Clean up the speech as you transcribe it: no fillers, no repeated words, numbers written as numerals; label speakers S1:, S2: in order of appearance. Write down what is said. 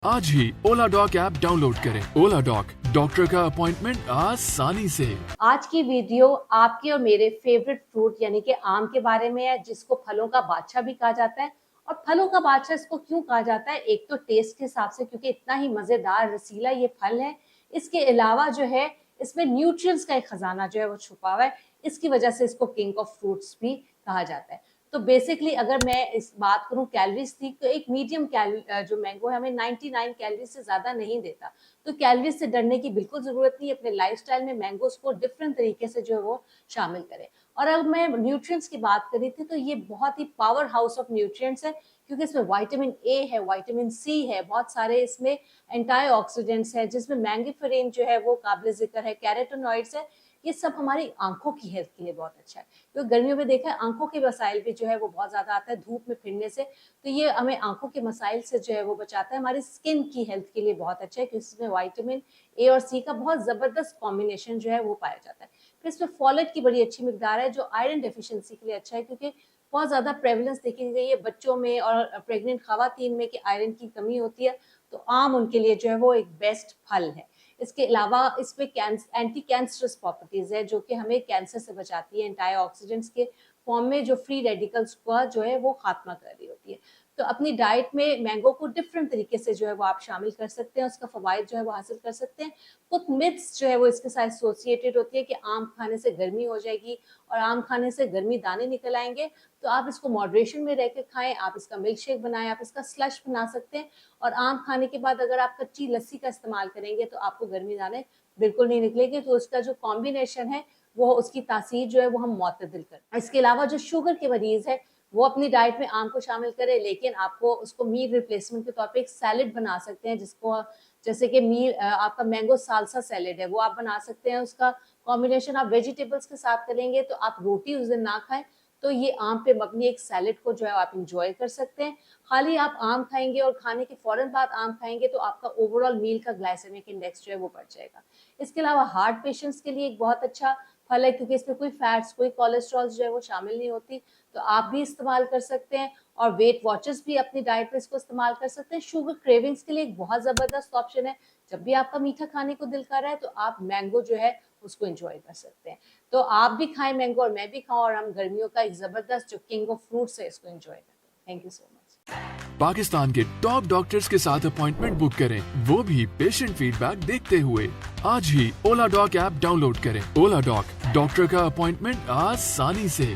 S1: आज ही ओला dock app download करें। ओला dock, doctor का अपॉइंटमेंट आसानी से।
S2: आज की वीडियो आपके और मेरे फेवरेट फ्रूट यानी कि आम के बारे में है, जिसको फलों का बादशाह भी कहा जाता है। और फलों का बादशाह इसको क्यों कहा जाता है? एक तो टेस्ट के हिसाब से, क्योंकि इतना ही मजेदार रसीला ये फल है। इसके अलावा जो है इसमें न्यूट्रिएंट्स का एक खजाना जो है वो छुपा हुआ है। इसकी वजह से इसको किंग ऑफ फ्रूट्स भी कहा जाता है। तो बेसिकली अगर मैं इस बात करूं कैलोरीज की, तो एक मीडियम जो मैंगो है हमें 99 कैलोरीज से ज्यादा नहीं देता। तो कैलोरीज से डरने की बिल्कुल जरूरत नहीं है। अपने लाइफस्टाइल में मैंगोस को डिफरेंट तरीके से जो है वो शामिल करें। और अगर मैं न्यूट्रिएंट्स की बात करी थी, तो ये बहुत ही पावर हाउस ऑफ न्यूट्रिएंट्स है, क्योंकि इसमें विटामिन ए है, विटामिन सी है, बहुत सारे इसमें एंटीऑक्सीडेंट्स है, जिसमें मैंगीफेरेन जो है वो काबिल जिक्र है, कैरोटीनॉइड्स है। ये सब हमारी आंखों की हेल्थ के लिए बहुत अच्छा है, क्योंकि गर्मियों में देखा है आंखों के मसाइल भी जो है वो बहुत ज्यादा आता है धूप में फिरने से। तो ये हमें आंखों के मसाइल से जो है वो बचाता है। हमारी स्किन की हेल्थ के लिए बहुत अच्छा है, क्योंकि इसमें विटामिन ए और सी का बहुत जबरदस्त कॉम्बिनेशन जो है वो पाया जाता है। फिर इसमें फॉलेट की बड़ी अच्छी मिकदार है, जो आयरन डेफिशिएंसी के लिए अच्छा है, क्योंकि बहुत ज्यादा प्रेवलेंस देखी गई है बच्चों में और प्रेग्नेंट खवातीन में कि आयरन की कमी होती है। तो आम उनके लिए जो है वो एक बेस्ट फल है। इसके अलावा इसमें एंटी कैंसरस प्रॉपर्टीज है, जो कि हमें कैंसर से बचाती है। एंटीऑक्सीडेंट्स के फॉर्म में जो फ्री रेडिकल्स का जो है वो खात्मा कर रही होती है। तो अपनी डाइट में मैंगो को डिफरेंट तरीके से जो है वो आप शामिल कर सकते हैं, उसका फवायद जो है वो हासिल कर सकते हैं। कुछ मिथ्स जो है वो इसके साथ एसोसिएटेड होती है कि आम खाने से गर्मी हो जाएगी और आम खाने से गर्मी दाने निकल आएंगे। तो आप इसको मॉडरेशन में रह के खाएं, आप इसका मिल्क शेक बनाएं, आप इसका स्लश बना सकते हैं। और आम खाने के बाद अगर आप कच्ची लस्सी का इस्तेमाल करेंगे तो आपको गर्मी दाने बिल्कुल नहीं निकलेंगे। तो उसका जो कॉम्बिनेशन है वो उसकी तासीर जो है वो हम मुतदिल करें। इसके अलावा जो शुगर के मरीज है वो अपनी डाइट में आम को शामिल करें, लेकिन आपको उसको मील रिप्लेसमेंट के तौर पे एक सैलेड बना सकते हैं, जिसको जैसे कि आपका मैंगो सालसा सैलेड है वो आप बना सकते हैं। उसका कॉम्बिनेशन आप वेजिटेबल्स के साथ करेंगे तो आप रोटी उस दिन ना खाएं, तो ये आम पे मबनी एक सैलेड को जो है आप इंजॉय कर सकते हैं। खाली आप आम खाएंगे और खाने के फौरन बाद आम खाएंगे तो आपका ओवरऑल मील का ग्लाइसेमिक इंडेक्स जो है वो बढ़ जाएगा। इसके अलावा हार्ट पेशेंट्स के लिए एक बहुत अच्छा फल है, क्योंकि इसमें कोई फैट्स कोई कोलेस्ट्रॉल जो है वो शामिल नहीं होती। तो आप भी इस्तेमाल कर सकते हैं। और वेट वॉचर्स भी अपनी डाइट में इसको इस्तेमाल कर सकते हैं। शुगर क्रेविंग्स के लिए एक बहुत जबरदस्त ऑप्शन है। जब भी आपका मीठा खाने को दिल कर रहा है तो आप मैंगो जो है उसको एंजॉय कर सकते हैं। तो आप भी खाएं मैंगो और मैं भी खाऊं, और हम गर्मियों का एक जबरदस्त जो किंग ऑफ फ्रूट्स है इसको एंजॉय करें। Thank you so much.
S1: Pakistan के टॉप डॉक्टर्स के साथ अपॉइंटमेंट बुक करें, वो भी पेशेंट फीडबैक देखते हुए। आज ही ओला डॉक ऐप डाउनलोड करें। ओला डॉक, डॉक्टर का अपॉइंटमेंट आसानी से।